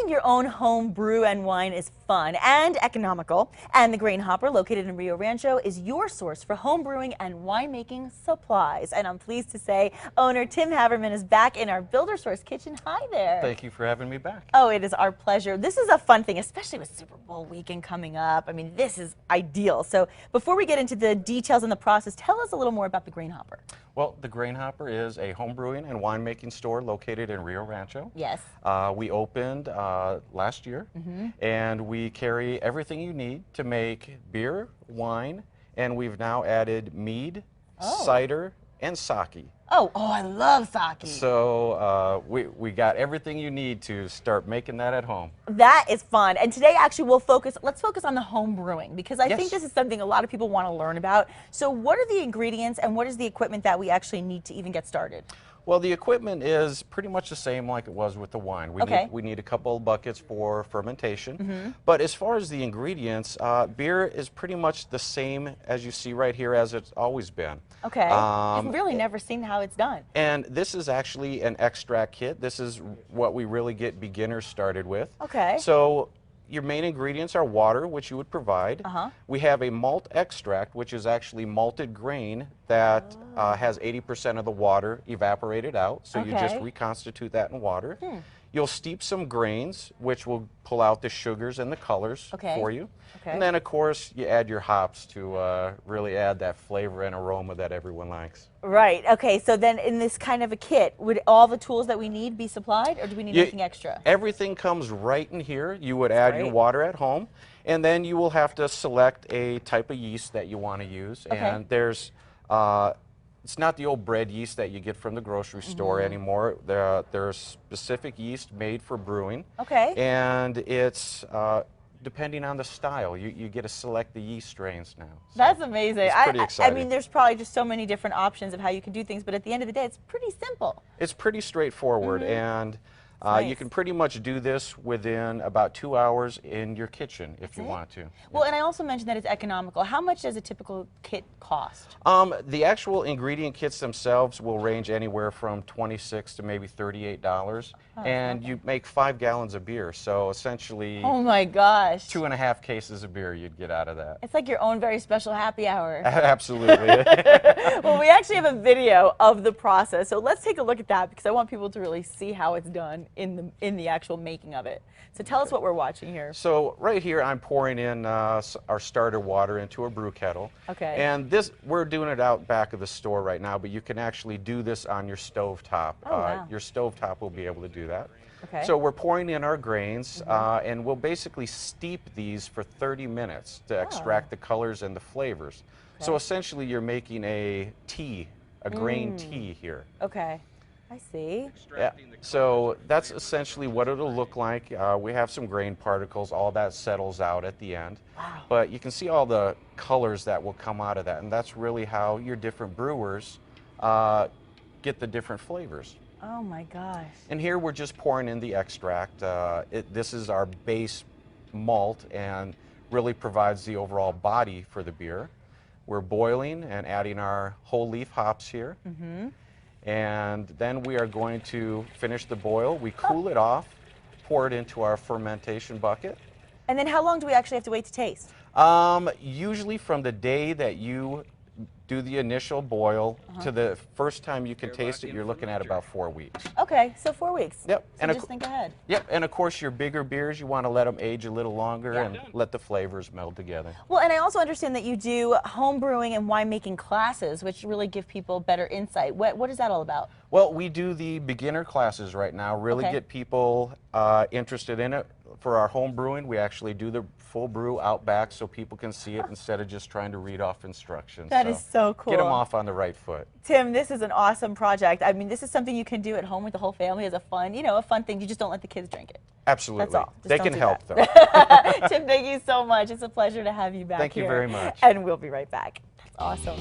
Making your own home brew and wine is fun and economical, and the Grain Hopper, located in Rio Rancho, is your source for home brewing and winemaking supplies. And I'm pleased to say owner Tim Haverman is back in our Builder Source kitchen. Hi there. Thank you for having me back. Oh, it is our pleasure. This is a fun thing, especially with Super Bowl weekend coming up. I mean, this is ideal. So before we get into the details and the process, tell us a little more about the Grain Hopper. Well, the Grain Hopper is a home brewing and winemaking store located in Rio Rancho. Yes. We opened last year, and we carry everything you need to make beer, wine, and we've now added mead, cider, and sake. Oh, I love sake. So we got everything you need to start making that at home. That is fun. And today actually let's focus on the home brewing, because I think this is something a lot of people want to learn about. So what are the ingredients and what is the equipment that we actually need to even get started? Well, the equipment is pretty much the same like it was with the wine. We need a couple of buckets for fermentation. But as far as the ingredients, beer is pretty much the same as you see right here as it's always been. Okay. I've really never seen how it's done. And this is actually an extract kit. This is what we really get beginners started with. Okay. So your main ingredients are water, which you would provide. We have a malt extract, which is actually malted grain that has 80% of the water evaporated out. So you just reconstitute that in water. You'll steep some grains, which will pull out the sugars and the colors for you. And then, of course, you add your hops to really add that flavor and aroma that everyone likes. Right. Okay. So then in this kind of a kit, would all the tools that we need be supplied, or do we need anything extra? Everything comes right in here. You would add your water at home, and then you will have to select a type of yeast that you want to use. And there's it's not the old bread yeast that you get from the grocery store anymore. There's specific yeast made for brewing. And it's depending on the style. You get to select the yeast strains now. So that's amazing. It's pretty exciting. I mean, there's probably just so many different options of how you can do things, but at the end of the day, it's pretty simple. It's pretty straightforward, and you can pretty much do this within about 2 hours in your kitchen if you want to. Well, and I also mentioned that it's economical. How much does a typical kit cost? The actual ingredient kits themselves will range anywhere from $26 to maybe $38, and you make 5 gallons of beer. So essentially, oh my gosh, 2.5 cases of beer you'd get out of that. It's like your own very special happy hour. Absolutely. Well, we actually have a video of the process, so let's take a look at that, because I want people to really see how it's done in the actual making of it. So tell us what we're watching here. So right here I'm pouring in our starter water into a brew kettle. And this, we're doing it out back of the store right now, but you can actually do this on your stove top. Your stove top will be able to do that. So we're pouring in our grains, and we'll basically steep these for 30 minutes to extract the colors and the flavors. So essentially you're making a tea, a grain tea here. I see. Yeah. So that's essentially what it'll look like. We have some grain particles, all that settles out at the end. But you can see all the colors that will come out of that, and that's really how your different brewers get the different flavors. Oh my gosh. And here we're just pouring in the extract. This is our base malt and really provides the overall body for the beer. We're boiling and adding our whole leaf hops here. And then we are going to finish the boil. We cool it off, pour it into our fermentation bucket. And then how long do we actually have to wait to taste? Usually from the day that you do the initial boil to the first time you can taste it, you're looking at about 4 weeks. Okay, so 4 weeks. Yep. So and just think ahead. Yep, and of course your bigger beers, you want to let them age a little longer and let the flavors meld together. Well, and I also understand that you do home brewing and winemaking classes, which really give people better insight. What is that all about? Well, we do the beginner classes right now, really get people interested in it. For our home brewing, we actually do the full brew out back so people can see it instead of just trying to read off instructions. That is so cool. Get them off on the right foot. Tim, this is an awesome project. I mean, this is something you can do at home with the whole family as a fun, a fun thing. You just don't let the kids drink it. Absolutely. That's all. They can help, though. Tim, thank you so much. It's a pleasure to have you back here. Thank you very much. And we'll be right back. That's awesome.